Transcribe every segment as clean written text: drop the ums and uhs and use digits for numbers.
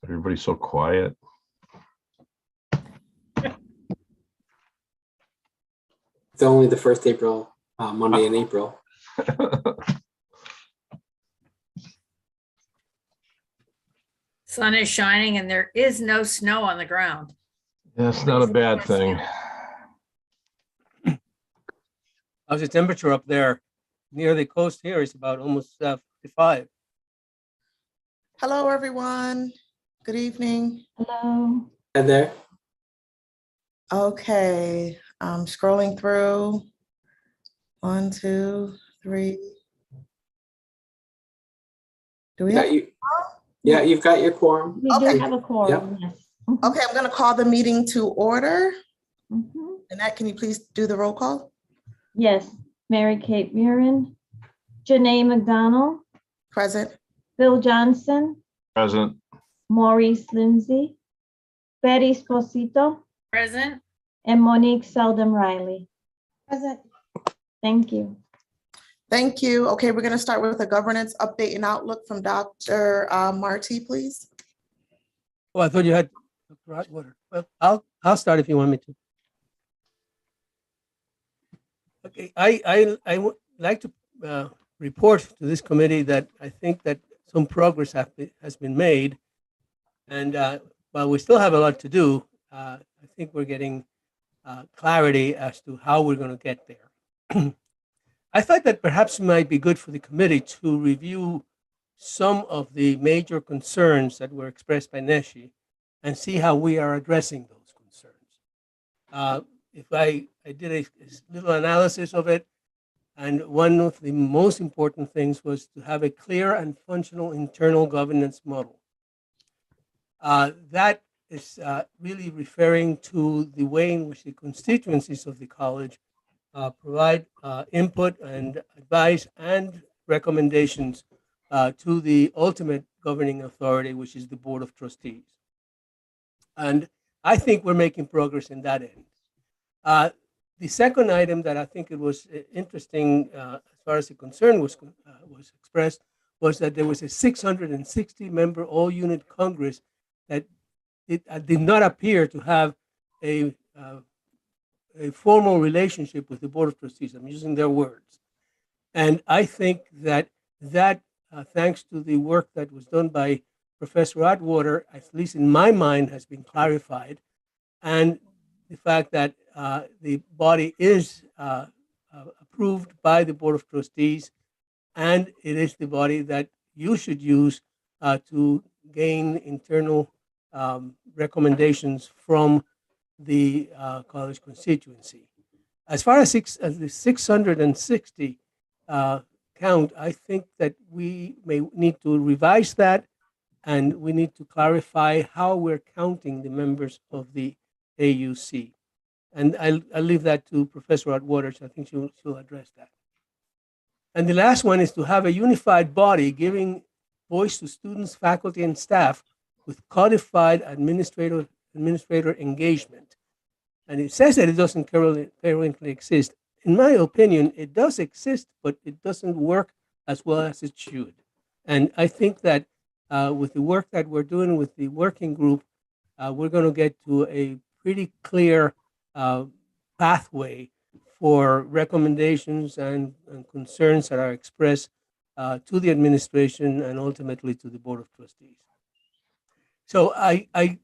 Everybody's so quiet. It's only the first April, Monday in April. Sun is shining and there is no snow on the ground. That's not a bad thing. How's the temperature up there? Near the coast here is about almost 55. Hello, everyone. Good evening. Hello. And there, Okay, I'm scrolling through. 1, 2, 3. Do we have? you've got your quorum. We do Okay. have a quorum, yes. Okay, I'm going to call the meeting to order. Mhm. Annette, can you please do the roll call? Yes, Mary Kate Murin, Janae McDonald, Present. Bill Johnson, Present. Maurice Lindsay, Betty Esposito, Present? and Monique Seldom Riley. Present. Thank you. Thank you. Okay, we're going to start with a governance update and outlook from Dr. Marty, please. Oh, I thought you had Dr. Atwater. Well, I'll start if you want me to. Okay, I would like to report to this committee that I think that some progress has been made, and while we still have a lot to do, I think we're getting clarity as to how we're going to get there. I thought that perhaps it might be good for the committee to review some of the major concerns that were expressed by Neshi and see how we are addressing those concerns. If I did a little analysis of it, and one of the most important things was to have a clear and functional internal governance model. That is really referring to the way in which the constituencies of the college provide input and advice and recommendations to the ultimate governing authority, which is the Board of Trustees. And I think we're making progress in that end. The second item that I think it was interesting as far as the concern was expressed was that there was a 660-member all-unit Congress that it did not appear to have a formal relationship with the Board of Trustees. I'm using their words. And I think that thanks to the work that was done by Professor Atwater, at least in my mind, has been clarified. And the fact that the body is approved by the Board of Trustees, and it is the body that you should use to gain internal recommendations from the college constituency. As far as the 660 count, I think that we may need to revise that, and we need to clarify how we're counting the members of the AUC. And I'll leave that to Professor Atwater. I think she'll address that. And the last one is to have a unified body giving voice to students, faculty, and staff with codified administrator engagement. And it says that it doesn't currently exist. In my opinion, it does exist, but it doesn't work as well as it should. And I think that with the work that we're doing with the working group, we're going to get to a pretty clear pathway for recommendations and concerns that are expressed to the administration and ultimately to the Board of Trustees. So I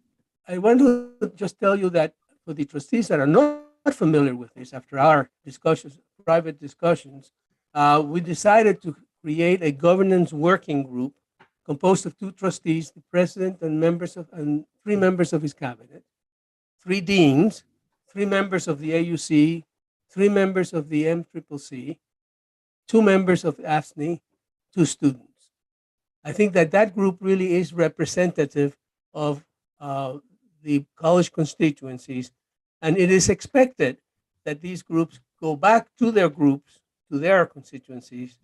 want to just tell you that for the trustees that are not familiar with this, after our discussions, private discussions, we decided to create a governance working group composed of 2 trustees, the president and 3 members of his cabinet, 3 deans, 3 members of the AUC, 3 members of the MCCC, 2 members of AFSCME, 2 students. I think that group really is representative of the college constituencies, and it is expected that these groups go back to their groups, to their constituencies,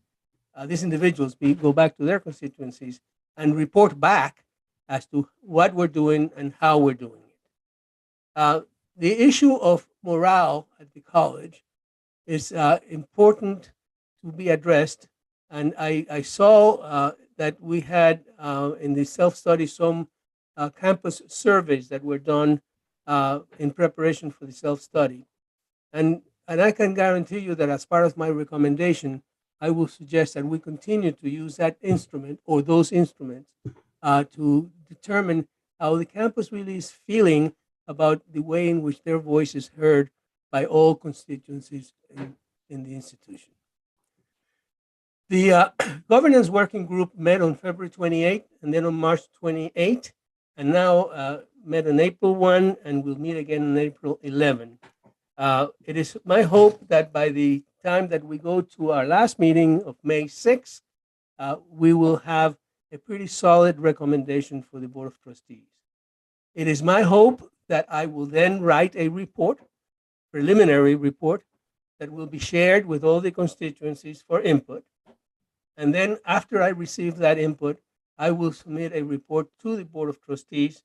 these individuals go back to their constituencies and report back as to what we're doing and how we're doing it. The issue of morale at the college is important to be addressed, and I saw that we had in the self-study some campus surveys that were done in preparation for the self-study. And I can guarantee you that as part of my recommendation, I will suggest that we continue to use that instrument or those instruments to determine how the campus really is feeling about the way in which their voice is heard by all constituencies in the institution. The governance working group met on February 28th and then on March 28th, and now met on April 1 and will meet again on April 11. It is my hope that by the time that we go to our last meeting of May 6th, we will have a pretty solid recommendation for the Board of Trustees. It is my hope that I will then write a report, preliminary report, that will be shared with all the constituencies for input. And then after I receive that input, I will submit a report to the Board of Trustees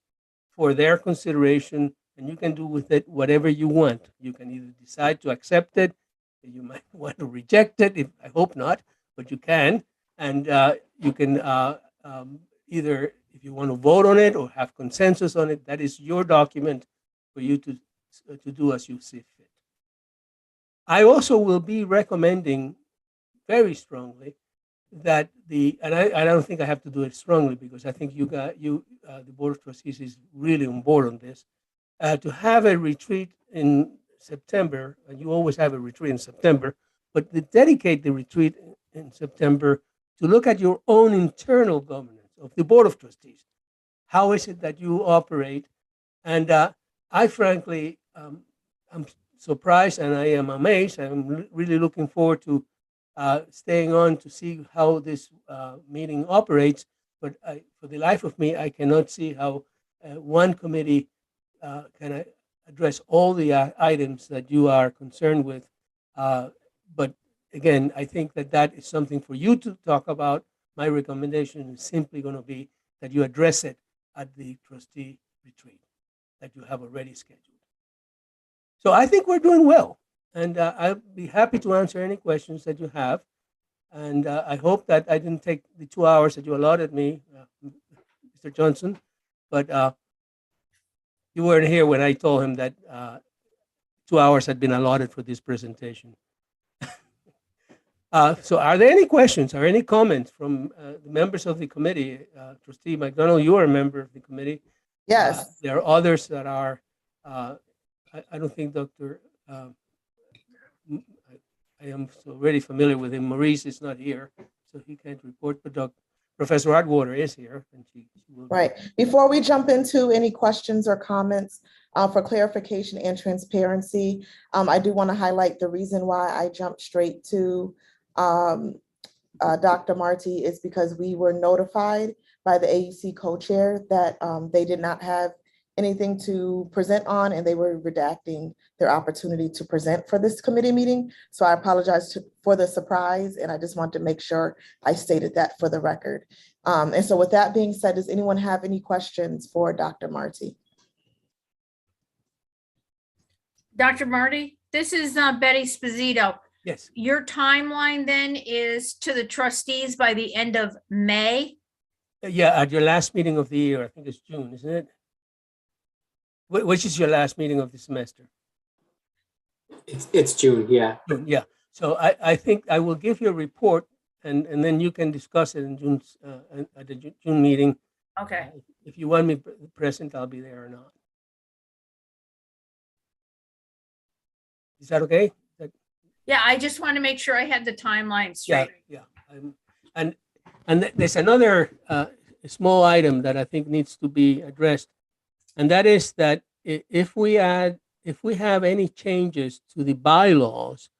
for their consideration, and you can do with it whatever you want. You can either decide to accept it, you might want to reject it, I hope not, but you can. And you can either, if you want to vote on it or have consensus on it, that is your document for you to do as you see fit. I also will be recommending very strongly that and I don't think I have to do it strongly because I think the Board of Trustees is really on board on this, to have a retreat in September, and you always have a retreat in September, but to dedicate the retreat in September to look at your own internal governance of the Board of Trustees. How is it that you operate? And I frankly, I'm surprised and I am amazed. I'm really looking forward to staying on to see how this meeting operates. But for the life of me, I cannot see how one committee can address all the items that you are concerned with. But again, I think that is something for you to talk about. My recommendation is simply going to be that you address it at the trustee retreat that you have already scheduled. So I think we're doing well. And I'll be happy to answer any questions that you have. And I hope that I didn't take the 2 hours that you allotted me, Mr. Johnson. But you weren't here when I told him that 2 hours had been allotted for this presentation. So are there any questions or any comments from the members of the committee? Trustee McDonald, you are a member of the committee. Yes. There are others that are, I don't think Dr. I am already familiar with him. Maurice is not here, so he can't report, but Professor Atwater is here. And she will. Right. Before we jump into any questions or comments, for clarification and transparency, I do want to highlight the reason why I jumped straight to Dr. Marti is because we were notified by the AUC co-chair that they did not have anything to present on, and they were redacting their opportunity to present for this committee meeting. So I apologize for the surprise, and I just want to make sure I stated that for the record. And so with that being said, does anyone have any questions for Dr. Marti? Dr. Marty, this is Betty Sposito. Yes. Your timeline then is to the trustees by the end of May? Yeah, at your last meeting of the year, I think it's June, isn't it? Which is your last meeting of the semester? It's June, yeah. June, yeah. So I think I will give you a report, and then you can discuss it in June at the June meeting. Okay. If you want me present, I'll be there or not. Is that okay? Yeah, I just want to make sure I had the timeline Yeah, straight. yeah. And there's another small item that I think needs to be addressed, and that is that if we have any changes to the bylaws,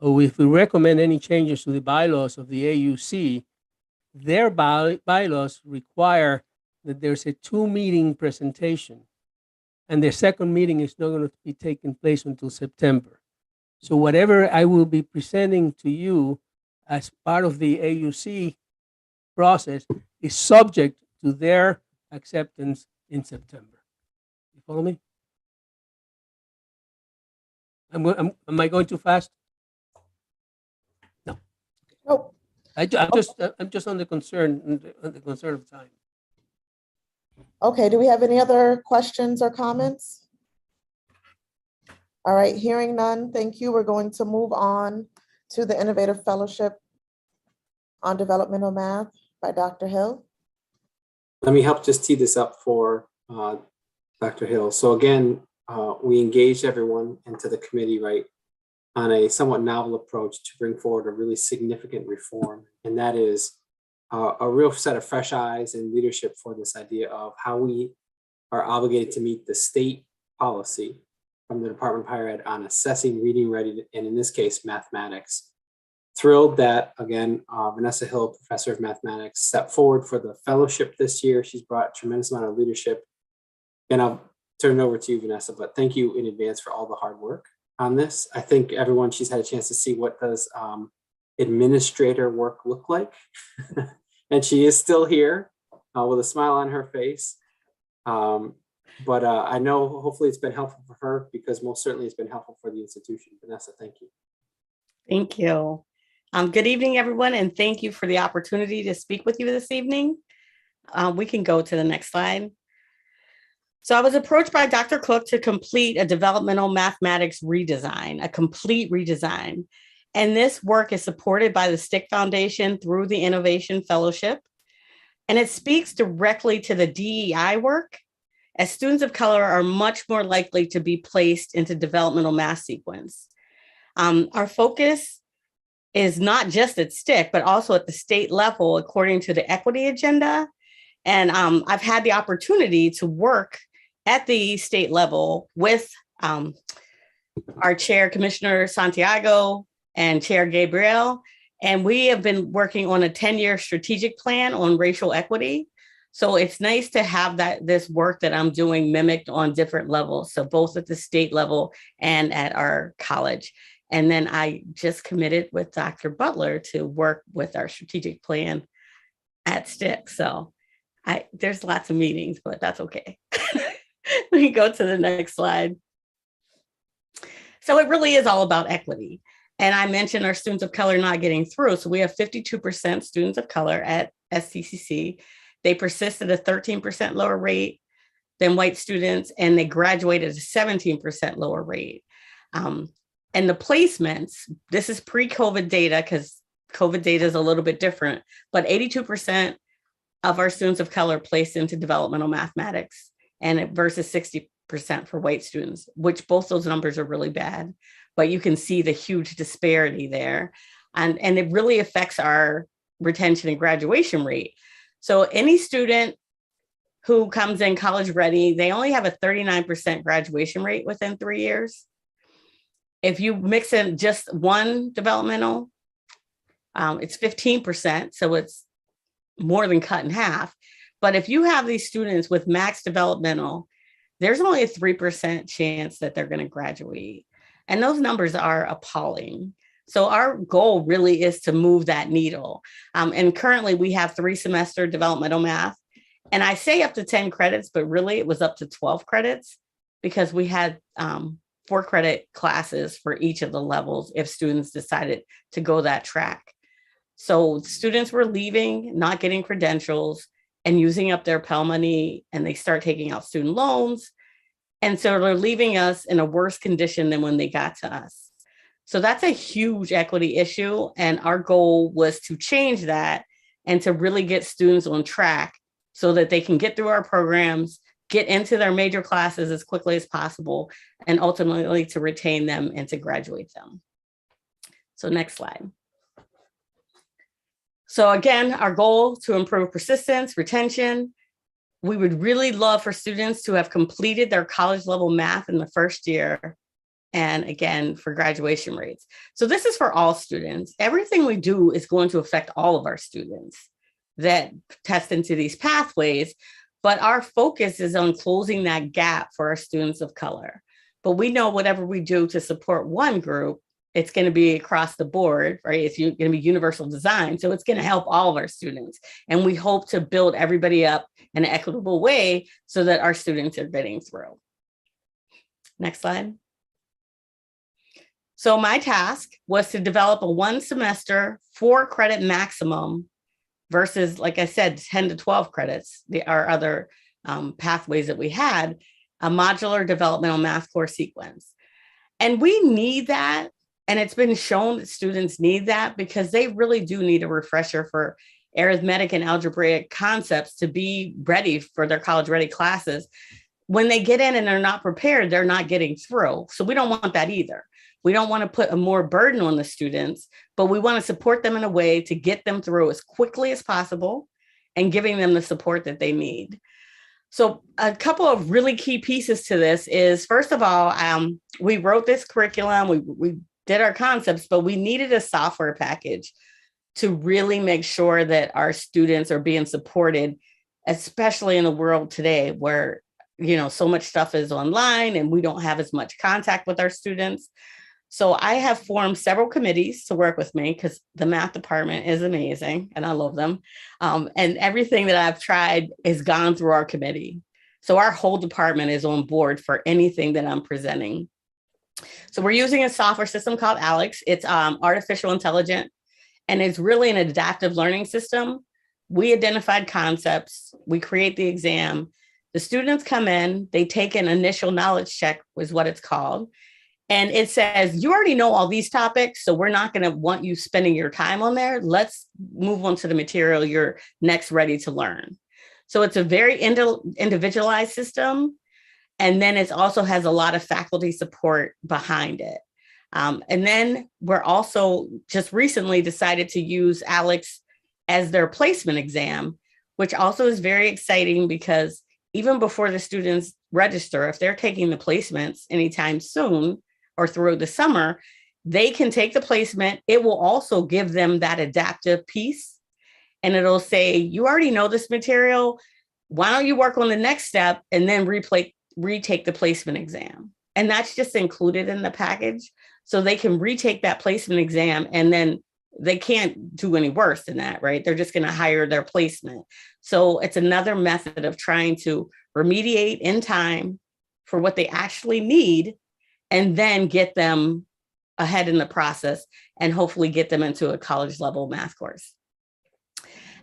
or if we recommend any changes to the bylaws of the AUC, their bylaws require that there's a 2-meeting presentation, and their second meeting is not going to be taking place until September. So whatever I will be presenting to you as part of the AUC process is subject to their acceptance in September. You follow me? Am I going too fast? No. Nope. I'm just on the concern of time. Okay, do we have any other questions or comments? All right, hearing none, thank you. We're going to move on to the Innovative Fellowship on Developmental Math by Dr. Hill. Let me help just tee this up for Dr. Hill. So again, we engaged everyone into the committee, right, on a somewhat novel approach to bring forward a really significant reform. And that is a real set of fresh eyes and leadership for this idea of how we are obligated to meet the state policy from the Department of Higher Ed on assessing reading ready, and in this case, mathematics. Thrilled that, again, Vanessa Hill, professor of mathematics, stepped forward for the fellowship this year. She's brought a tremendous amount of leadership. And I'll turn it over to you, Vanessa, but thank you in advance for all the hard work on this. I think everyone, she's had a chance to see what does administrator work look like. And she is still here with a smile on her face. But I know hopefully it's been helpful for her, because most certainly it's been helpful for the institution. Vanessa, thank you. Thank you. Good evening, everyone, and thank you for the opportunity to speak with you this evening. We can go to the next slide. So I was approached by Dr. Cook to complete a developmental mathematics redesign, a complete redesign. And this work is supported by the STIC Foundation through the Innovation Fellowship. And it speaks directly to the DEI work, as students of color are much more likely to be placed into developmental math sequence. Our focus is not just at STIC, but also at the state level, according to the equity agenda. And I've had the opportunity to work at the state level with our chair, Commissioner Santiago, and Chair Gabriel. And we have been working on a 10-year strategic plan on racial equity. So it's nice to have this work that I'm doing mimicked on different levels. So both at the state level and at our college. And then I just committed with Dr. Butler to work with our strategic plan at STIC. So there's lots of meetings, but that's okay. We can go to the next slide. So it really is all about equity. And I mentioned our students of color not getting through. So we have 52% students of color at STCC. They persist at a 13% lower rate than white students, and they graduated at a 17% lower rate. And the placements, this is pre-COVID data, because COVID data is a little bit different, but 82% of our students of color placed into developmental mathematics, and versus 60% for white students, which both those numbers are really bad, but you can see the huge disparity there. And it really affects our retention and graduation rate. So any student who comes in college ready, they only have a 39% graduation rate within 3 years. If you mix in just one developmental, it's 15%, so it's more than cut in half. But if you have these students with max developmental, there's only a 3% chance that they're going to graduate. And those numbers are appalling. So our goal really is to move that needle. And currently we have 3-semester developmental math. And I say up to 10 credits, but really it was up to 12 credits, because we had 4-credit classes for each of the levels if students decided to go that track. So students were leaving, not getting credentials, and using up their Pell money, and they start taking out student loans. And so they're leaving us in a worse condition than when they got to us. So that's a huge equity issue. And our goal was to change that and to really get students on track so that they can get through our programs, get into their major classes as quickly as possible, and ultimately to retain them and to graduate them. So next slide. So again, our goal to improve persistence, retention. We would really love for students to have completed their college level math in the first year. And again, for graduation rates. So this is for all students. Everything we do is going to affect all of our students that test into these pathways, but our focus is on closing that gap for our students of color. But we know whatever we do to support one group, it's going to be across the board, right? It's going to be universal design. So it's going to help all of our students. And we hope to build everybody up in an equitable way so that our students are getting through. Next slide. So my task was to develop a 1-semester 4-credit maximum versus, like I said, 10 to 12 credits, our other pathways that we had, a modular developmental math course sequence. And we need that. And it's been shown that students need that because they really do need a refresher for arithmetic and algebraic concepts to be ready for their college ready classes. When they get in and they're not prepared, they're not getting through. So we don't want that either. We don't want to put a more burden on the students, but we want to support them in a way to get them through as quickly as possible and giving them the support that they need. So a couple of really key pieces to this is, first of all, we wrote this curriculum, we did our concepts, but we needed a software package to really make sure that our students are being supported, especially in the world today where, so much stuff is online and we don't have as much contact with our students. So I have formed several committees to work with me because the math department is amazing and I love them. And everything that I've tried has gone through our committee. So our whole department is on board for anything that I'm presenting. So we're using a software system called Alex. It's artificial intelligence, and it's really an adaptive learning system. We identified concepts, we create the exam. The students come in, they take an initial knowledge check, is what it's called. And it says, you already know all these topics, so we're not going to want you spending your time on there. Let's move on to the material you're next ready to learn. So it's a very individualized system. And then it also has a lot of faculty support behind it. And then we're also just recently decided to use Alex as their placement exam, which also is very exciting because even before the students register, if they're taking the placements anytime soon or through the summer, they can take the placement. It will also give them that adaptive piece. And it'll say, you already know this material. Why don't you work on the next step and then retake the placement exam? And that's just included in the package. So they can retake that placement exam and then they can't do any worse than that, right? They're just going to hire their placement. So it's another method of trying to remediate in time for what they actually need and then get them ahead in the process and hopefully get them into a college level math course.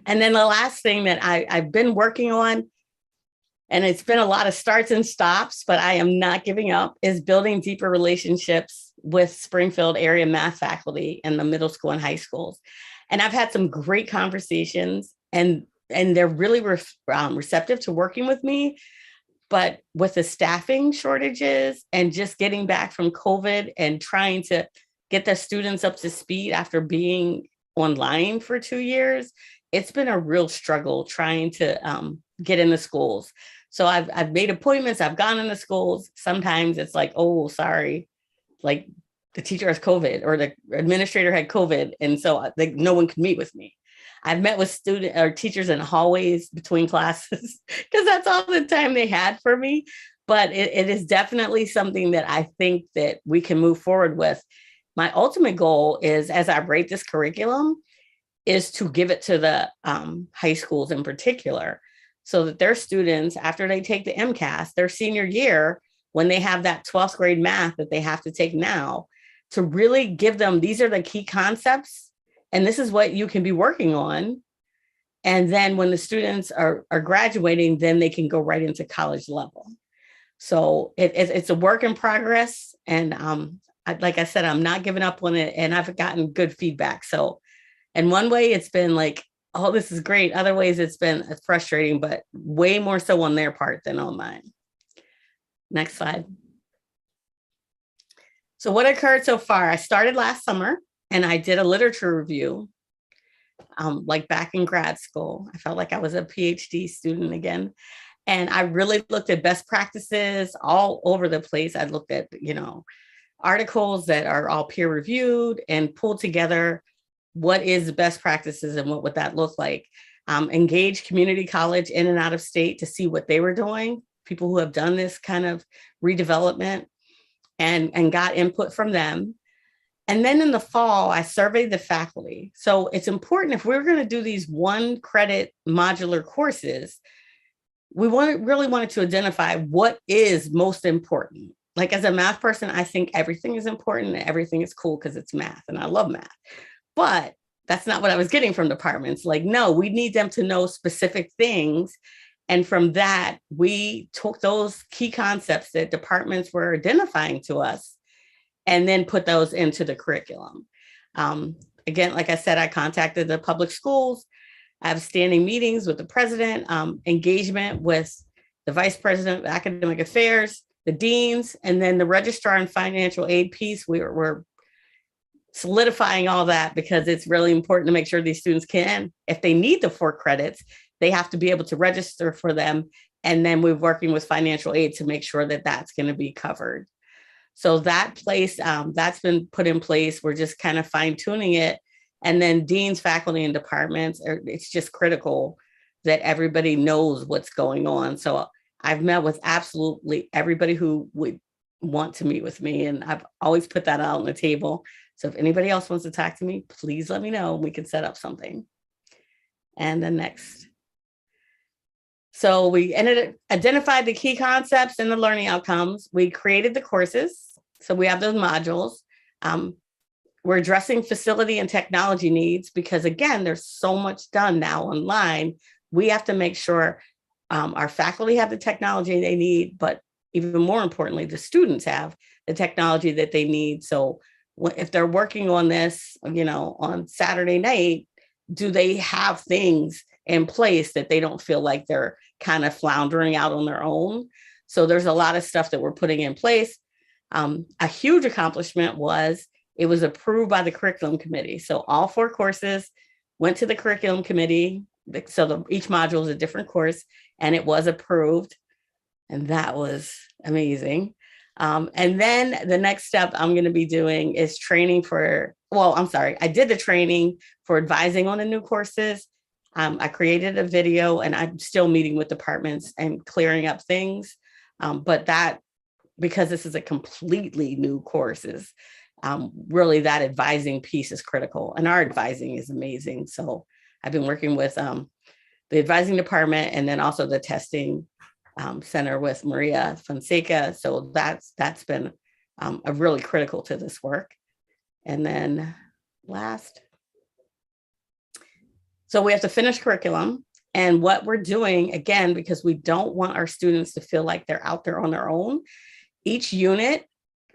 And then the last thing that I've been working on, and it's been a lot of starts and stops, but I am not giving up, is building deeper relationships with Springfield area math faculty in the middle school and high schools. And I've had some great conversations and they're really receptive to working with me. But with the staffing shortages and just getting back from COVID and trying to get the students up to speed after being online for 2 years, it's been a real struggle trying to get in the schools. So I've made appointments, I've gone in the schools. Sometimes it's like, oh, sorry, like the teacher has COVID or the administrator had COVID. And so no one could meet with me. I've met with student or teachers in hallways between classes because that's all the time they had for me. But it is definitely something that I think that we can move forward with. My ultimate goal is, as I write this curriculum, is to give it to the high schools in particular, so that their students, after they take the MCAS, their senior year, when they have that 12th grade math that they have to take now, to really give them, these are the key concepts, and this is what you can be working on. And then when the students are graduating, then they can go right into college level. So it's a work in progress. And like I said, I'm not giving up on it, and I've gotten good feedback. So in one way, it's been like, oh, this is great. Other ways, it's been frustrating, but way more so on their part than on mine. Next slide. So what occurred so far? I started last summer and I did a literature review, like back in grad school. I felt like I was a PhD student again. And I really looked at best practices all over the place. I looked at, articles that are all peer reviewed and pulled together what is the best practices and what would that look like. Engage community college in and out of state to see what they were doing, people who have done this kind of redevelopment, and got input from them. And then in the fall, I surveyed the faculty. So it's important, if we're going to do these 1 credit modular courses, we really wanted to identify what is most important. Like as a math person, I think everything is important and everything is cool because it's math and I love math. But that's not what I was getting from departments. Like, no, we need them to know specific things And from that, we took those key concepts that departments were identifying to us and then put those into the curriculum. Again, like I said, I contacted the public schools. I have standing meetings with the president, engagement with the vice president of academic affairs, the deans, and then the registrar and financial aid piece. We're solidifying all that because it's really important to make sure these students can, if they need the 4 credits, they have to be able to register for them. And then we're working with financial aid to make sure that that's going to be covered. So that place, that's been put in place. We're just kind of fine tuning it. And then deans, faculty, and departments, it's just critical that everybody knows what's going on. So I've met with absolutely everybody who would want to meet with me. And I've always put that out on the table. So if anybody else wants to talk to me, please let me know. We can set up something. And then next. So we identified the key concepts and the learning outcomes. We created the courses. So we have those modules. We're addressing facility and technology needs because, again, there's so much done now online. We have to make sure our faculty have the technology they need, but even more importantly, the students have the technology that they need. So if they're working on this, on Saturday night, do they have things in place that they don't feel like they're kind of floundering out on their own? So there's a lot of stuff that we're putting in place. A huge accomplishment was it was approved by the curriculum committee. So all 4 courses went to the curriculum committee. So each module is a different course, and it was approved. And that was amazing. And then the next step I'm going to be doing is training I did the training for advising on the new courses. I created a video, and I'm still meeting with departments and clearing up things. But that, because this is a completely new courses, really that advising piece is critical, and our advising is amazing. So I've been working with the advising department and then also the testing center with Maria Fonseca. So that's been a really critical to this work. And then last, so we have to finish curriculum. And what we're doing, again, because we don't want our students to feel like they're out there on their own, each unit,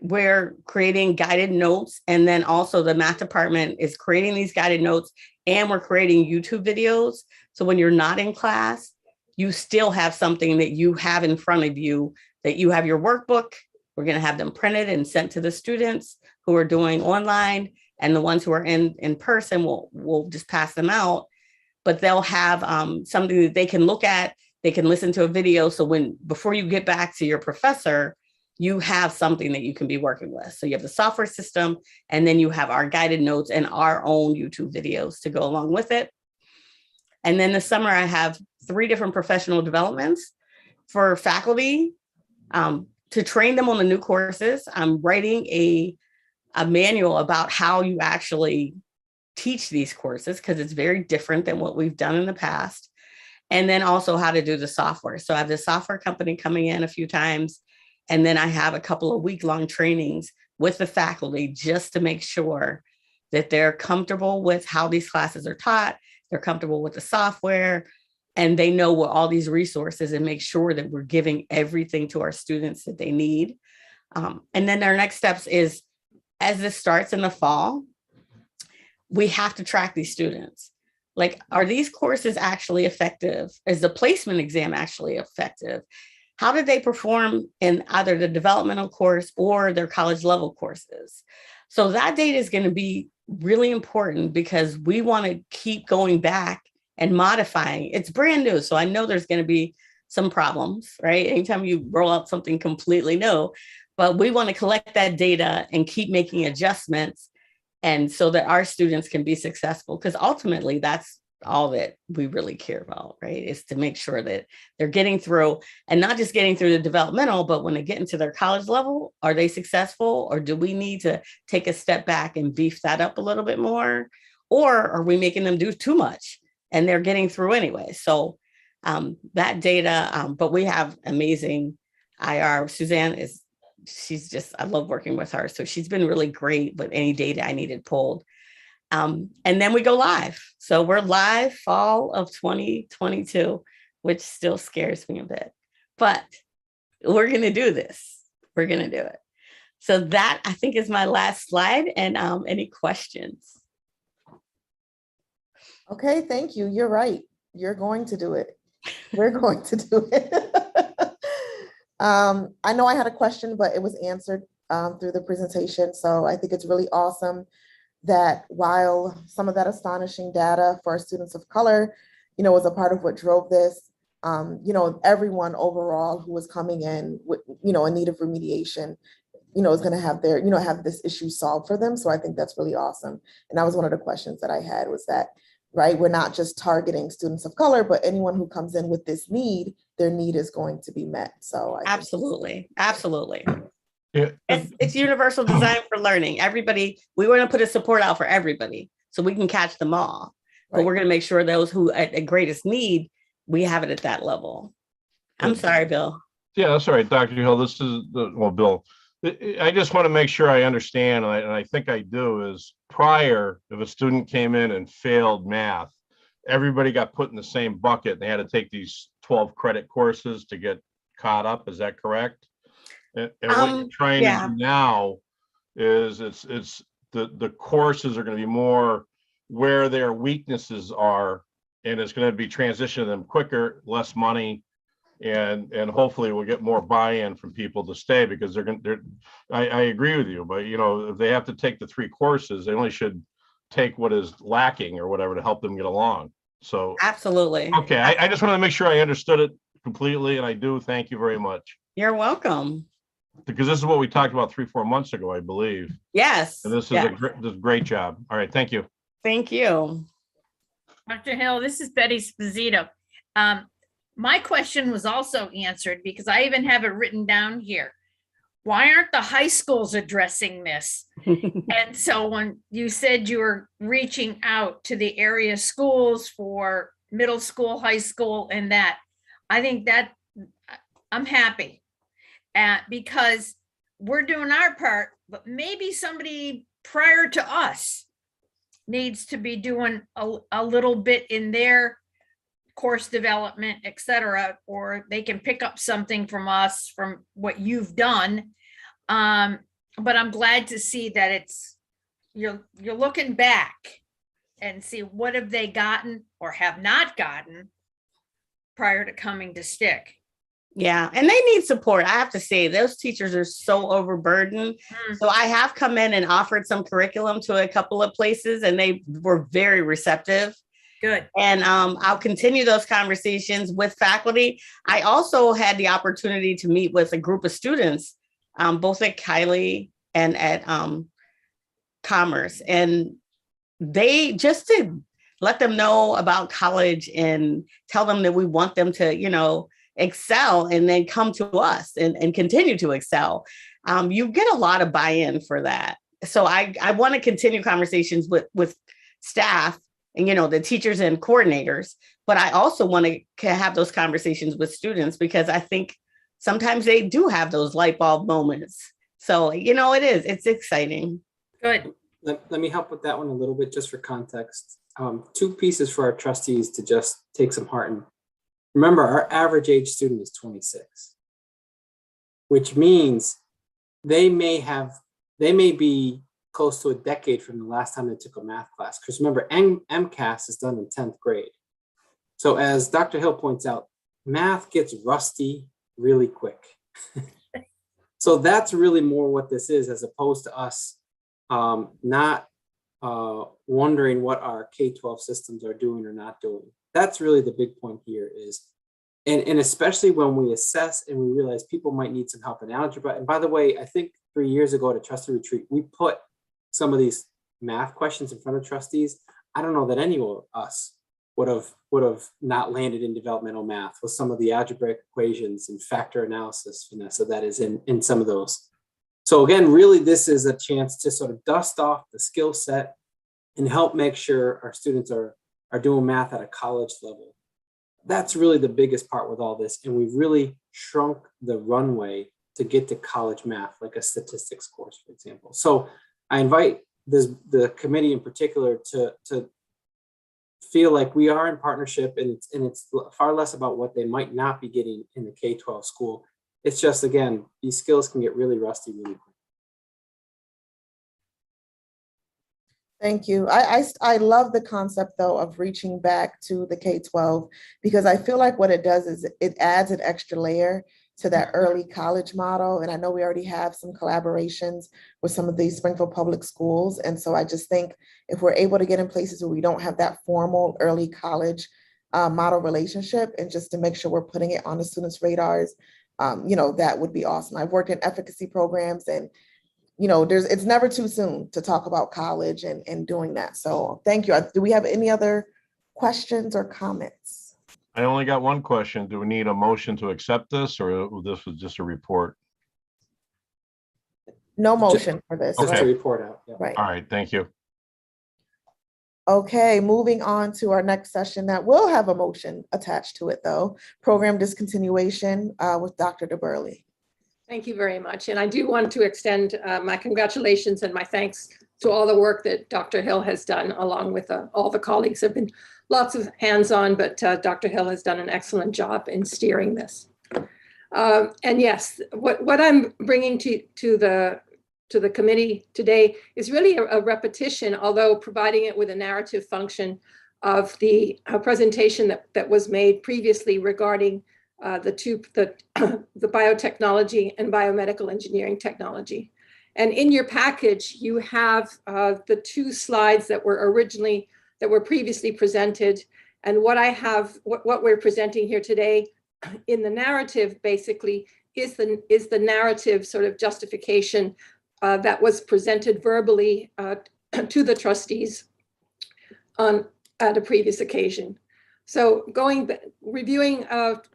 we're creating guided notes. And then also the math department is creating these guided notes, and we're creating YouTube videos. So when you're not in class, you still have something that you have in front of you, that you have your workbook. We're going to have them printed and sent to the students who are doing online, and the ones who are in person, we'll just pass them out. But they'll have something that they can look at. They can listen to a video. So before you get back to your professor, you have something that you can be working with. So you have the software system, and then you have our guided notes and our own YouTube videos to go along with it. And then this summer, I have 3 different professional developments for faculty to train them on the new courses. I'm writing a manual about how you actually teach these courses, because it's very different than what we've done in the past. And then also how to do the software. So I have the software company coming in a few times. And then I have a couple of week-long trainings with the faculty just to make sure that they're comfortable with how these classes are taught. They're comfortable with the software, and they know what all these resources, and make sure that we're giving everything to our students that they need. And then our next steps is, as this starts in the fall, we have to track these students. Like, are these courses actually effective? Is the placement exam actually effective? How did they perform in either the developmental course or their college level courses? So that data is going to be really important, because we want to keep going back and modifying. It's brand new, so I know there's going to be some problems, right? Anytime you roll out something completely new, but we want to collect that data and keep making adjustments, and so that our students can be successful, because ultimately that's all that we really care about, right? Is to make sure that they're getting through, and not just getting through the developmental, but when they get into their college level, are they successful, or do we need to take a step back and beef that up a little bit more? Or are we making them do too much and they're getting through anyway? So that data, but we have amazing IR. Suzanne I love working with her. So she's been really great with any data I needed pulled. And then we go live. So we're live fall of 2022. which still scares me a bit. But we're going to do this. We're going to do it. So that, I think, is my last slide. And any questions? Okay, thank you. You're right. You're going to do it. We're going to do it. I know I had a question, but it was answered through the presentation. So I think it's really awesome that while some of that astonishing data for our students of color, was a part of what drove this, everyone overall who was coming in with, in need of remediation, is going to have their, have this issue solved for them. So I think that's really awesome. And that was one of the questions that I had, was that, right, we're not just targeting students of color, but anyone who comes in with this need, their need is going to be met. So Absolutely. Absolutely. Yeah. It's universal design for learning. Everybody, we want to put a support out for everybody so we can catch them all. But Right. we're going to make sure those who at greatest need, we have it at that level. I'm sorry, Bill. Yeah, that's all right, Dr. Hill. This is Bill. I just want to make sure I understand, and I think I do, is prior, if a student came in and failed math, everybody got put in the same bucket. They had to take these 12 credit courses to get caught up. Is that correct? And what you're trying to do now is it's the courses are going to be more where their weaknesses are, and it's going to be transitioning them quicker, less money, and hopefully we'll get more buy-in from people to stay, because I agree with you, but if they have to take the 3 courses, they only should take what is lacking or whatever to help them get along. So Absolutely. okay, I just want to make sure I understood it completely, and I do. Thank you very much. You're welcome. Because this is what we talked about 3-4 months ago, I believe. Yes. And this is this is a great job. All right, thank you. Thank you. Dr. Hill, this is Betty Sposito. My question was also answered, because I even have it written down here. Why aren't the high schools addressing this? And so when you said you were reaching out to the area schools for middle school, high school, and that, I think that I'm happy. Because we're doing our part, but maybe somebody prior to us needs to be doing a little bit in their course development, et cetera, or they can pick up something from us, from what you've done. But I'm glad to see that you're looking back and see what have they gotten or have not gotten prior to coming to STIC. Yeah, and they need support. I have to say, those teachers are so overburdened. So I have come in and offered some curriculum to a couple of places, and they were very receptive. Good. And I'll continue those conversations with faculty. I also had the opportunity to meet with a group of students, both at Kylie and at Commerce. And they just to let them know about college and tell them that we want them to, excel and then come to us and continue to excel. You get a lot of buy-in for that. So I want to continue conversations with staff and, the teachers and coordinators, but I also want to have those conversations with students, because I think sometimes they do have those light bulb moments. So, it's exciting. Good. Let me help with that one a little bit, just for context. 2 pieces for our trustees to just take some heart in. Remember, our average age student is 26, which means they may be close to a decade from the last time they took a math class. Because remember, MCAS is done in 10th grade. So as Dr. Hill points out, math gets rusty really quick. So that's really more what this is, as opposed to us not wondering what our K-12 systems are doing or not doing. That's really the big point here is, and especially when we assess and we realize people might need some help in algebra. And by the way, I think 3 years ago at a trustee retreat, we put some of these math questions in front of trustees. I don't know that any of us would have not landed in developmental math with some of the algebraic equations and factor analysis, Vanessa, that is in some of those. So again, really, this is a chance to sort of dust off the skill set and help make sure our students are doing math at a college level. That's really the biggest part with all this. And we've really shrunk the runway to get to college math, like a statistics course, for example. So I invite the committee in particular to feel like we are in partnership, and it's far less about what they might not be getting in the K-12 school. It's just, again, these skills can get really rusty really quick. Thank you. I love the concept though of reaching back to the K-12, because I feel like what it does is it adds an extra layer to that early college model. And I know we already have some collaborations with some of these Springfield public schools. And so I just think if we're able to get in places where we don't have that formal early college model relationship, and just to make sure we're putting it on the students' radars, that would be awesome. I've worked in efficacy programs, and it's never too soon to talk about college and doing that. So thank you. Do we have any other questions or comments? I only got one question. Do we need a motion to accept this, or this was just a report? No motion for this. Just to Okay. report out. Yeah. Right. All right, thank you. Okay, moving on to our next session that will have a motion attached to it though. Program discontinuation with Dr. DeBurley. Thank you very much. And I do want to extend my congratulations and my thanks to all the work that Dr. Hill has done, along with all the colleagues. There have been lots of hands-on, but Dr. Hill has done an excellent job in steering this. And yes, what I'm bringing to the committee today is really a repetition, although providing it with a narrative function of the presentation that was made previously regarding the biotechnology and biomedical engineering technology. And in your package, you have the two slides that were previously presented. And what we're presenting here today in the narrative basically is the narrative sort of justification that was presented verbally to the trustees at a previous occasion. So reviewing,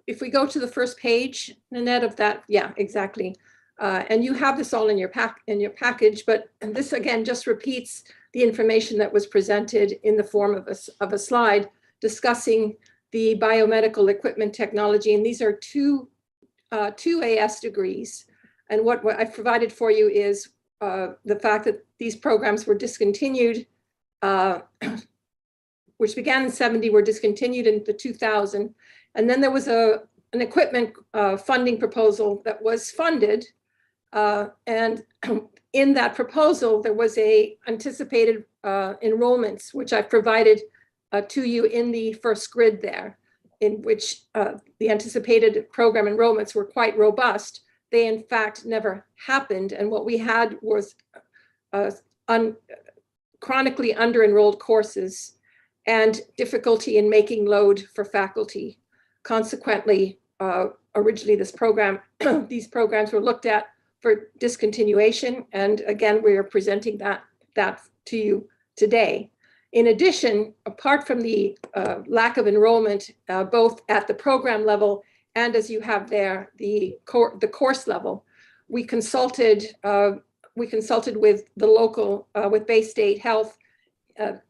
if we go to the first page, Nanette, of that, yeah, exactly. And you have this all in your package, but this again just repeats the information that was presented in the form of a slide discussing the biomedical equipment technology. And these are two AS degrees. And what I've provided for you is the fact that these programs were discontinued, which began in '70, were discontinued in the 2000. And then there was an equipment funding proposal that was funded. And in that proposal, there was a anticipated enrollments, which I provided to you in the first grid there, in which the anticipated program enrollments were quite robust. They in fact never happened. And what we had was chronically under-enrolled courses and difficulty in making load for faculty. Consequently, originally these programs were looked at for discontinuation. And again, we are presenting that to you today. In addition, apart from the lack of enrollment, both at the program level and, as you have there, the course level, we consulted with the local, with Bay State Health,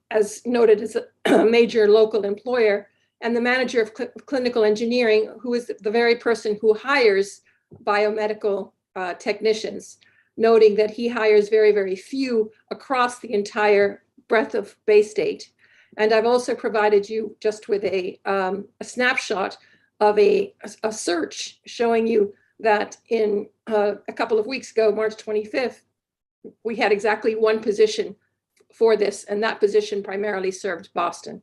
as noted as a major local employer, and the manager of clinical engineering, who is the very person who hires biomedical technicians, noting that he hires very, very few across the entire breadth of Bay State. And I've also provided you just with a snapshot of a search showing you that in a couple of weeks ago, March 25th, we had exactly one position for this, and that position primarily served Boston.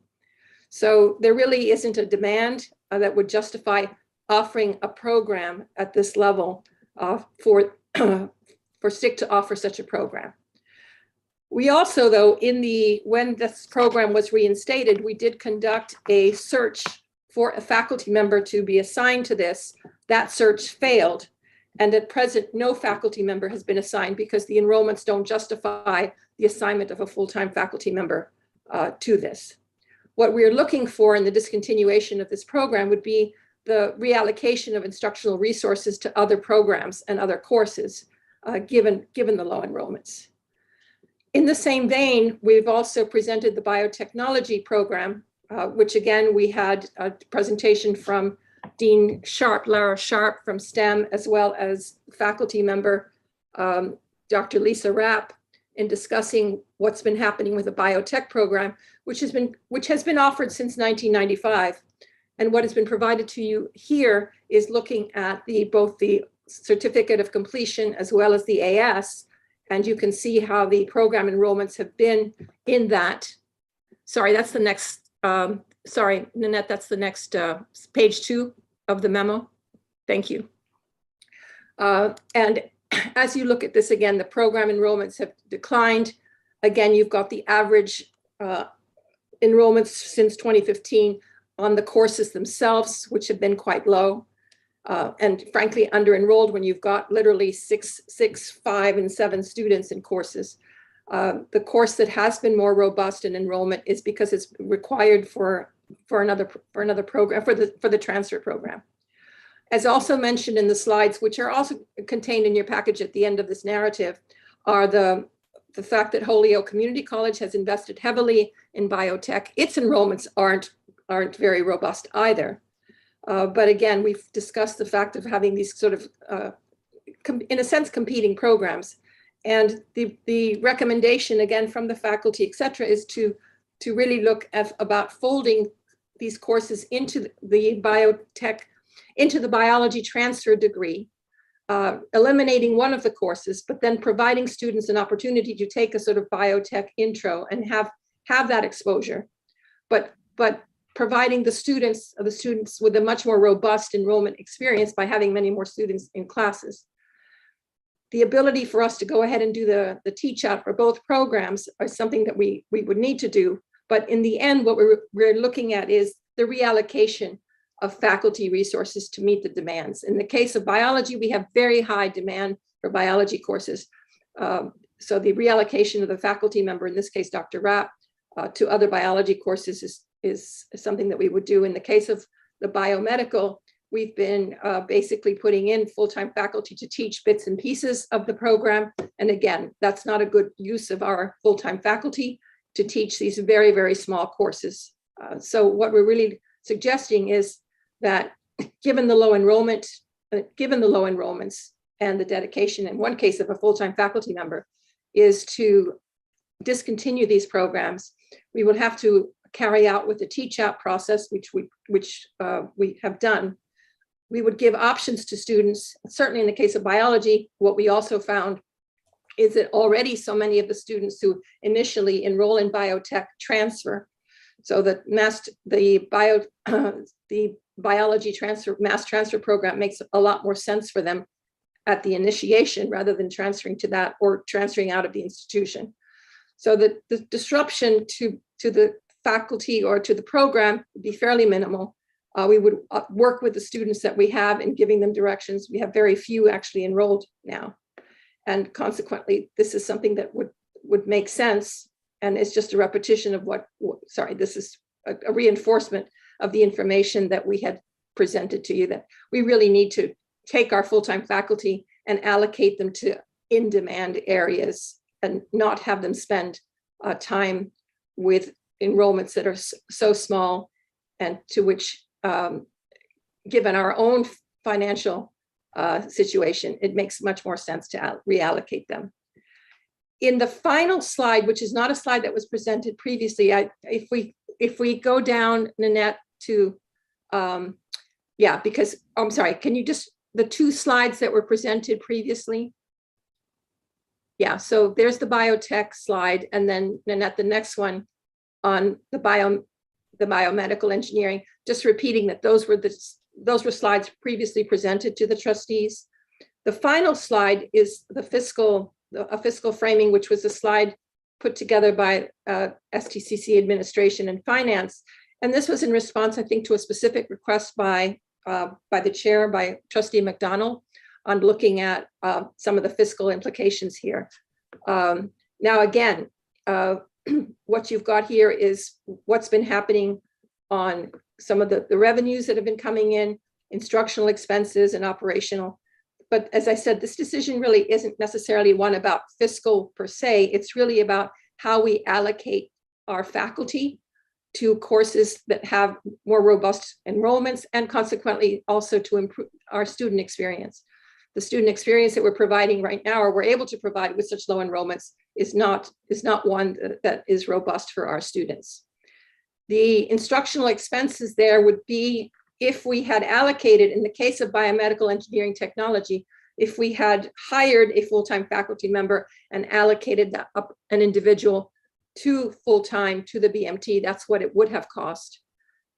So there really isn't a demand that would justify offering a program at this level for STIC to offer such a program. We also, though, when this program was reinstated, we did conduct a search for a faculty member to be assigned to this. That search failed. And at present, no faculty member has been assigned because the enrollments don't justify the assignment of a full-time faculty member to this. What we're looking for in the discontinuation of this program would be the reallocation of instructional resources to other programs and other courses, given the low enrollments. In the same vein, we've also presented the Biotechnology Program, which again, we had a presentation from Dean Sharp, Lara Sharp from STEM, as well as faculty member, Dr. Lisa Rapp, in discussing what's been happening with the biotech program, which has been offered since 1995. And what has been provided to you here is looking at both the certificate of completion as well as the AS. And you can see how the program enrollments have been in that. Sorry, that's the next, sorry, Nanette, that's the next page 2 of the memo. Thank you. And as you look at this again, the program enrollments have declined. Again, you've got the average enrollments since 2015 on the courses themselves, which have been quite low. And frankly, under-enrolled when you've got literally 6, 5, and 7 students in courses. The course that has been more robust in enrollment is because it's required for another program, for the transfer program. As also mentioned in the slides, which are also contained in your package at the end of this narrative, are the fact that Holyoke Community College has invested heavily in biotech. Its enrollments aren't very robust either. But again, we've discussed the fact of having these sort of, in a sense, competing programs. And the recommendation, again, from the faculty, et cetera, is to really look at about folding these courses into the biology transfer degree, eliminating one of the courses, but then providing students an opportunity to take a sort of biotech intro and have that exposure. But providing the students with a much more robust enrollment experience by having many more students in classes. The ability for us to go ahead and do the teach out for both programs is something that we would need to do. But in the end, what we're looking at is the reallocation of faculty resources to meet the demands. In the case of biology, we have very high demand for biology courses. So the reallocation of the faculty member, in this case, Dr. Rapp, to other biology courses is something that we would do. In the case of the biomedical, we've been basically putting in full-time faculty to teach bits and pieces of the program. And again, that's not a good use of our full-time faculty to teach these very, very small courses. So what we're really suggesting is that given the low enrollments and the dedication, in one case of a full-time faculty member, is to discontinue these programs. We will have to carry out with the teach out process, which we have done. We would give options to students. Certainly in the case of biology, what we also found is that already so many of the students who initially enroll in biotech transfer. So the biology transfer, mass transfer program makes a lot more sense for them at the initiation rather than transferring to that or transferring out of the institution. So the disruption to the faculty or to the program would be fairly minimal. We would work with the students that we have in giving them directions. We have very few actually enrolled now. And consequently, this is something that would make sense. And it's just a repetition of this is a reinforcement of the information that we had presented to you, that we really need to take our full-time faculty and allocate them to in-demand areas and not have them spend time with enrollments that are so small, and to which, given our own financial situation, it makes much more sense to reallocate them. In the final slide, which is not a slide that was presented previously, if we go down, Nanette, to, because, I'm sorry, can you just, the 2 slides that were presented previously? Yeah, so there's the biotech slide, and then Nanette, the next one on the biomedical engineering, just repeating that those were slides previously presented to the trustees. The final slide is a fiscal framing, which was a slide put together by STCC administration and finance. And this was in response, I think, to a specific request by the chair, by Trustee McDonald, on looking at some of the fiscal implications here. Now, again, what you've got here is what's been happening on some of the revenues that have been coming in, instructional expenses and operational. But as I said, this decision really isn't necessarily one about fiscal per se. It's really about how we allocate our faculty to courses that have more robust enrollments, and consequently also to improve our student experience. The student experience that we're providing right now, or we're able to provide with such low enrollments, is not one that is robust for our students. The instructional expenses there would be if we had allocated, in the case of biomedical engineering technology, if we had hired a full-time faculty member and allocated that up an individual to full-time to the BMT, that's what it would have cost.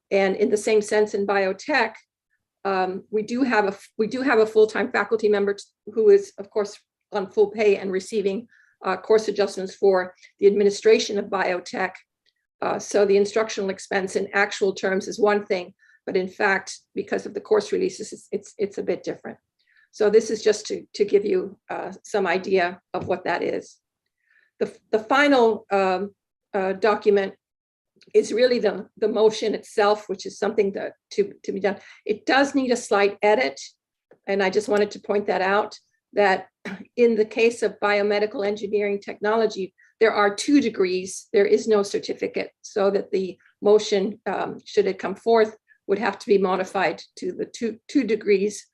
And in the same sense in biotech, we do have a full-time faculty member who is, of course, on full pay and receiving course adjustments for the administration of biotech. So the instructional expense in actual terms is one thing, but in fact, because of the course releases, it's a bit different. So this is just to give you some idea of what that is. The final document is really the motion itself, which is something to be done. It does need a slight edit, and I just wanted to point that out, that in the case of biomedical engineering technology, there are 2 degrees. There is no certificate, so that the motion, should it come forth, would have to be modified to the two degrees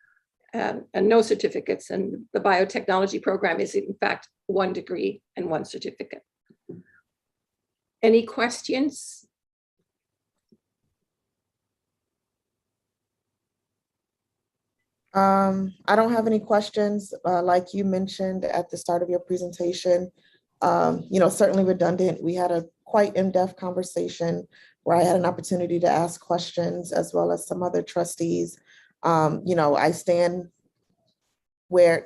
and no certificates. And the biotechnology program is in fact 1 degree and 1 certificate. Any questions? I don't have any questions. Like you mentioned at the start of your presentation, certainly redundant. We had a quite in-depth conversation where I had an opportunity to ask questions as well as some other trustees. I stand where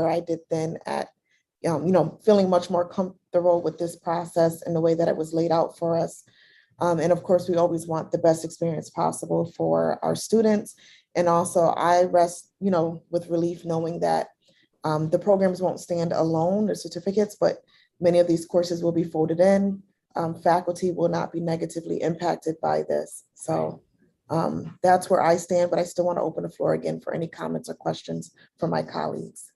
I did then at, feeling much more comfortable with this process and the way that it was laid out for us. And of course, we always want the best experience possible for our students. And also I rest, with relief knowing that the programs won't stand alone, the certificates, but many of these courses will be folded in. Faculty will not be negatively impacted by this. So that's where I stand, but I still want to open the floor again for any comments or questions from my colleagues.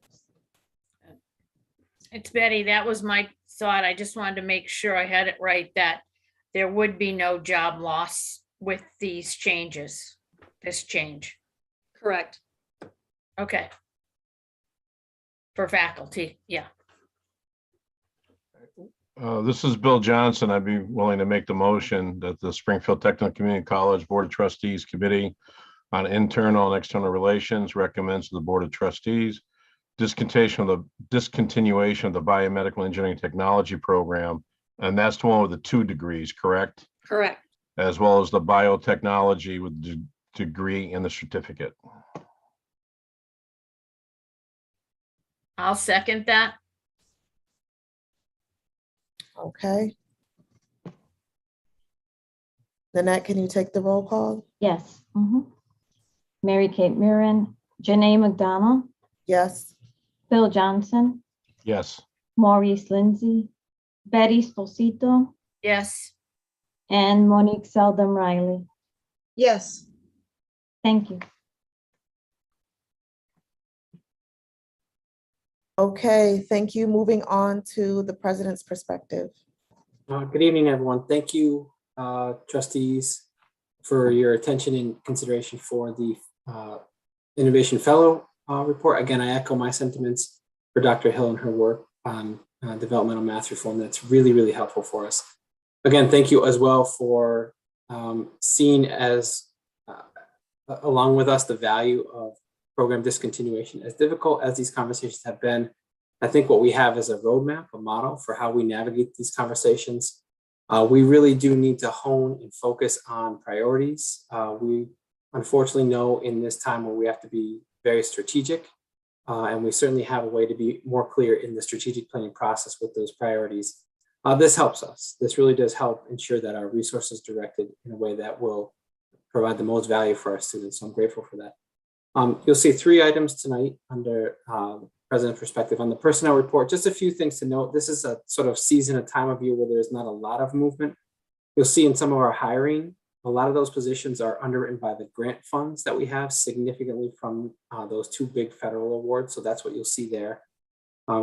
It's Betty. That was my thought. I just wanted to make sure I had it right, that there would be no job loss with these changes, this change. Correct. Okay. For faculty, yeah. This is Bill Johnson. I'd be willing to make the motion that the Springfield Technical Community College Board of Trustees Committee on Internal and External Relations recommends to the Board of Trustees discontinuation of the Biomedical Engineering Technology Program. And that's the one with the 2 degrees, correct? Correct. As well as the biotechnology with the degree and the certificate. I'll second that. Okay. Nanette, can you take the roll call? Yes. Mary Kate Mirren, Janae McDonald, Yes. Bill Johnson, Yes. Maurice Lindsay, Betty Esposito, Yes. and Monique Seldom Riley. Yes. Thank you. Okay, thank you. Moving on to the president's perspective. Good evening, everyone. Thank you, trustees, for your attention and consideration for the Innovation Fellow report. Again, I echo my sentiments for Dr. Hill and her work on developmental math reform. That's really, really helpful for us. Again, thank you as well for seeing along with us the value of program discontinuation. As difficult as these conversations have been, I think what we have is a roadmap, a model for how we navigate these conversations. We really do need to hone and focus on priorities. We unfortunately know in this time where we have to be very strategic, and we certainly have a way to be more clear in the strategic planning process with those priorities. This helps us. This really does help ensure that our resources directed in a way that will provide the most value for our students. So I'm grateful for that. You'll see 3 items tonight under President's perspective. On the personnel report, just a few things to note. This is a sort of season, a time of year where there's not a lot of movement. You'll see in some of our hiring, a lot of those positions are underwritten by the grant funds that we have significantly from those 2 big federal awards. So that's what you'll see there.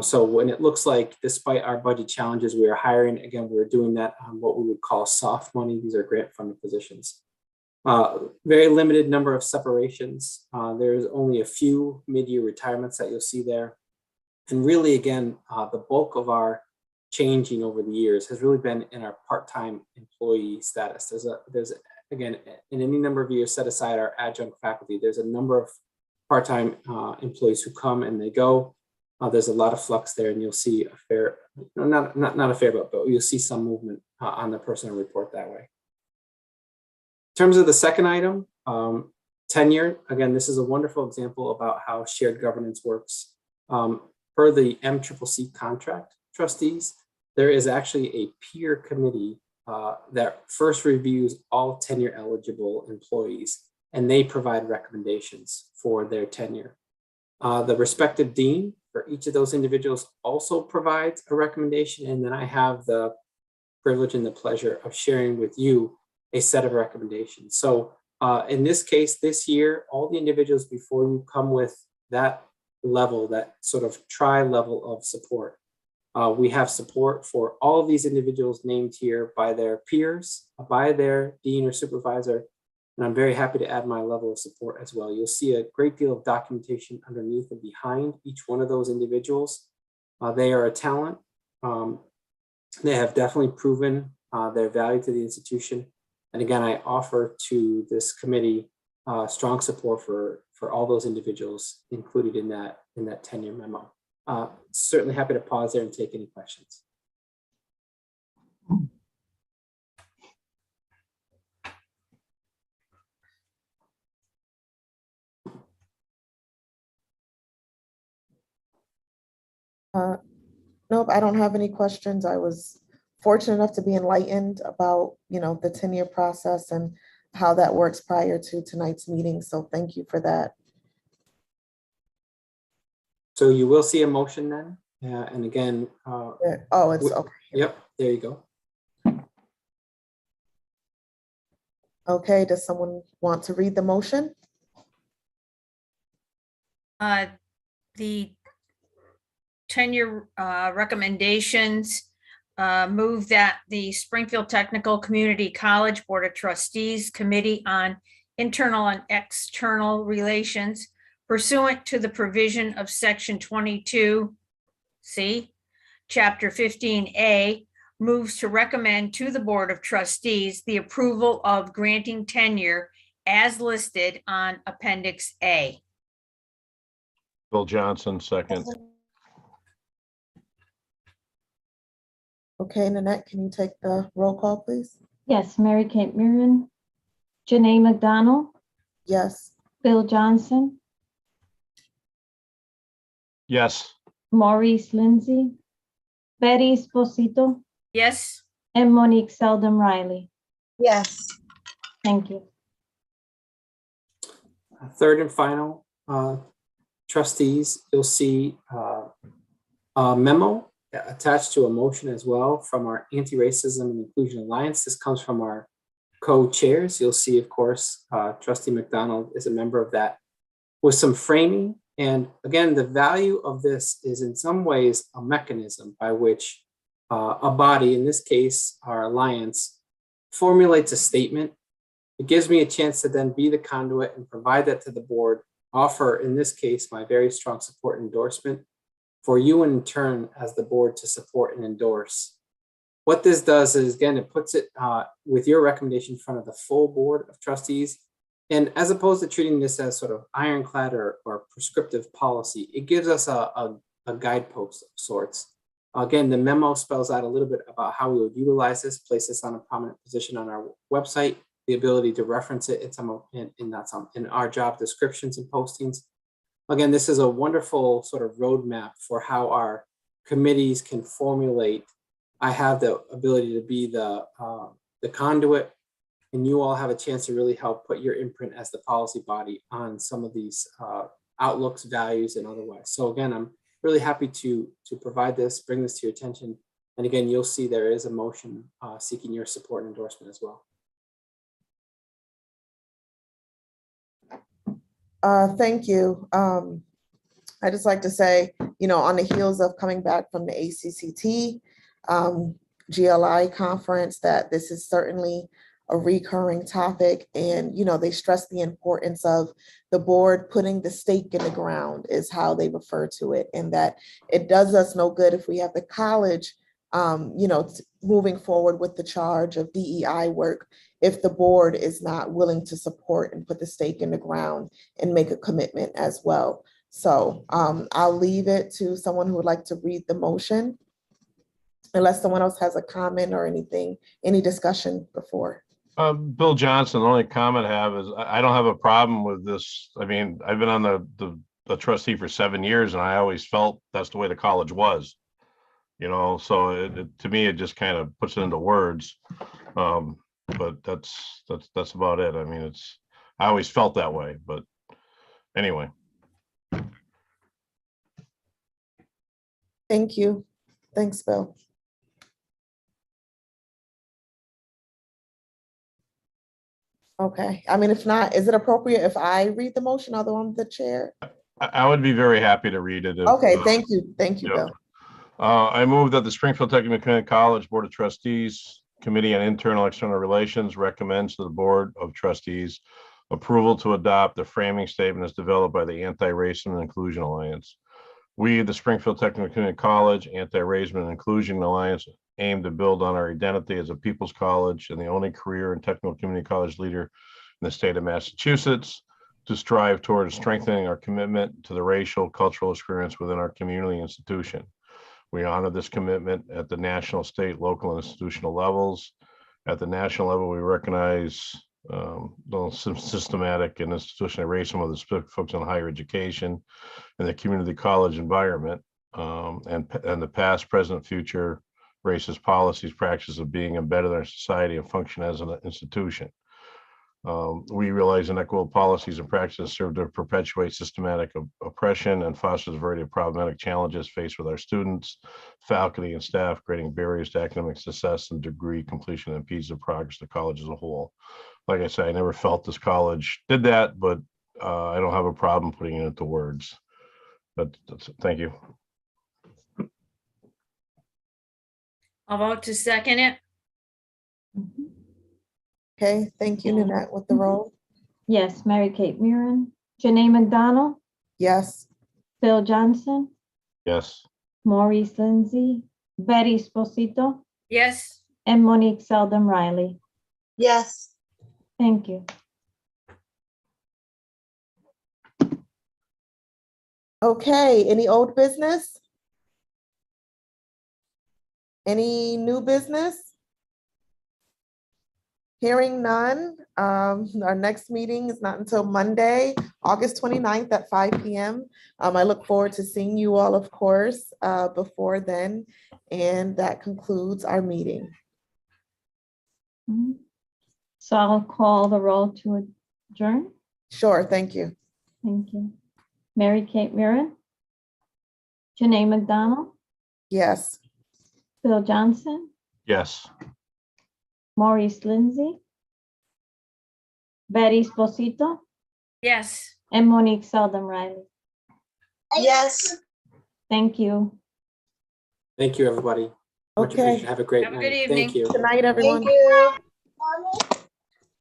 So when it looks like, despite our budget challenges, we are hiring, again, we're doing that on what we would call soft money. These are grant funded positions. Very limited number of separations. There's only a few mid-year retirements that you'll see there. And really, again, the bulk of our changing over the years has really been in our part-time employee status. There's again, in any number of years, set aside our adjunct faculty, there's a number of part-time employees who come and they go. There's a lot of flux there, and you'll see a fair, not a fair bit, but you'll see some movement on the personal report that way. In terms of the second item, tenure, again, this is a wonderful example about how shared governance works. Per the MCCC contract, trustees, there is actually a peer committee that first reviews all tenure eligible employees, and they provide recommendations for their tenure. The respective dean for each of those individuals also provides a recommendation, and then I have the privilege and the pleasure of sharing with you a set of recommendations. So in this case, this year, all the individuals before you come with that level, that sort of tri-level of support. We have support for all of these individuals named here by their peers, by their dean or supervisor, and I'm very happy to add my level of support as well. You'll see a great deal of documentation underneath and behind each one of those individuals. They are a talent. They have definitely proven their value to the institution. And again, I offer to this committee strong support for all those individuals included in that tenure memo. Certainly happy to pause there and take any questions. Nope, I don't have any questions. I was fortunate enough to be enlightened about, the tenure process and how that works prior to tonight's meeting. So thank you for that. So you will see a motion then. And again, Oh, it's okay. Yep, there you go. Okay, does someone want to read the motion? The tenure recommendations move that the Springfield Technical Community College Board of Trustees Committee on Internal and External Relations, pursuant to the provision of Section 22C, Chapter 15A, moves to recommend to the Board of Trustees the approval of granting tenure as listed on Appendix A. Bill Johnson, second. Okay, Nanette, can you take the roll call, please? Yes, Mary Kate Mirren, Janae McDonald, Yes. Bill Johnson, Yes. Maurice Lindsay, Betty Esposito, Yes, and Monique Seldom Riley. Yes. Thank you. Third and final, trustees, you'll see a memo attached to a motion as well from our Anti-Racism and Inclusion Alliance. This comes from our co-chairs. You'll see, of course, Trustee McDonald is a member of that, with some framing. And again, the value of this is in some ways a mechanism by which a body, in this case, our alliance, formulates a statement. It gives me a chance to then be the conduit and provide that to the board, offer, in this case, my very strong support and endorsement for you in turn as the board to support and endorse. What this does is, again, it puts it with your recommendation in front of the full board of trustees. And as opposed to treating this as sort of ironclad or prescriptive policy, it gives us a guidepost of sorts. Again, the memo spells out a little bit about how we would utilize this, place this on a prominent position on our website, the ability to reference it in our job descriptions and postings. Again, this is a wonderful sort of roadmap for how our committees can formulate. I have the ability to be the conduit, and you all have a chance to really help put your imprint as the policy body on some of these outlooks, values, and otherwise. So again, I'm really happy to provide this, bring this to your attention. And again, you'll see there is a motion seeking your support and endorsement as well. Thank you. I just like to say, on the heels of coming back from the ACCT GLI conference, that this is certainly a recurring topic. And, they stress the importance of the board putting the stake in the ground is how they refer to it. And that it does us no good if we have the college moving forward with the charge of DEI work if the board is not willing to support and put the stake in the ground and make a commitment as well. So I'll leave it to someone who would like to read the motion, unless someone else has a comment or anything, any discussion before. Bill Johnson, the only comment I have is I don't have a problem with this. I mean, I've been on the trustee for 7 years, and I always felt that's the way the college was. So to me, it just kind of puts it into words. But that's about it. I mean, I always felt that way, but anyway. Thank you. Thanks, Bill. Okay, I mean, if not, is it appropriate if I read the motion, although I'm the chair? I would be very happy to read it. Okay, thank you. Thank you, yeah. Bill. I move that the Springfield Technical Community College Board of Trustees Committee on Internal External Relations recommends to the Board of Trustees approval to adopt the framing statement as developed by the Anti-Racism and Inclusion Alliance. We, the Springfield Technical Community College Anti-Racism and Inclusion Alliance, aim to build on our identity as a people's college and the only career and technical community college leader in the state of Massachusetts, to strive towards strengthening our commitment to the racial, cultural experience within our community institution. We honor this commitment at the national, state, local, and institutional levels. At the national level, we recognize the systematic and institutional racism of the specific folks in higher education and the community college environment, and the past, present, future racist policies, practices of being embedded in our society and function as an institution. We realize inequitable policies and practices serve to perpetuate systematic oppression and fosters a variety of problematic challenges faced with our students, faculty, and staff, creating barriers to academic success and degree completion and impedes the progress of the college as a whole. Like I said, I never felt this college did that, but I don't have a problem putting it into words. But thank you. I'll vote to second it. Okay, thank you, Nanette, with the roll. Yes, Mary Kate Murin, Janae McDonald, Yes. Bill Johnson, Yes. Maurice Lindsay, Betty Esposito, Yes, and Monique Seldom Riley. Yes. Thank you. Okay, any old business? Any new business? Hearing none, our next meeting is not until Monday, August 29th at 5 p.m. I look forward to seeing you all, of course, before then. And that concludes our meeting. So I'll call the roll to adjourn. Sure, thank you. Thank you. Mary Kate Murin, Janae McDonald, Yes. Bill Johnson, Yes. Maurice Lindsay, Betty Esposito, yes. and Monique Seldom Riley. Yes. Thank you. Thank you, everybody. Much Okay. appreciated. Have a great Have a night. good evening. Thank you. Good night, everyone. Thank you.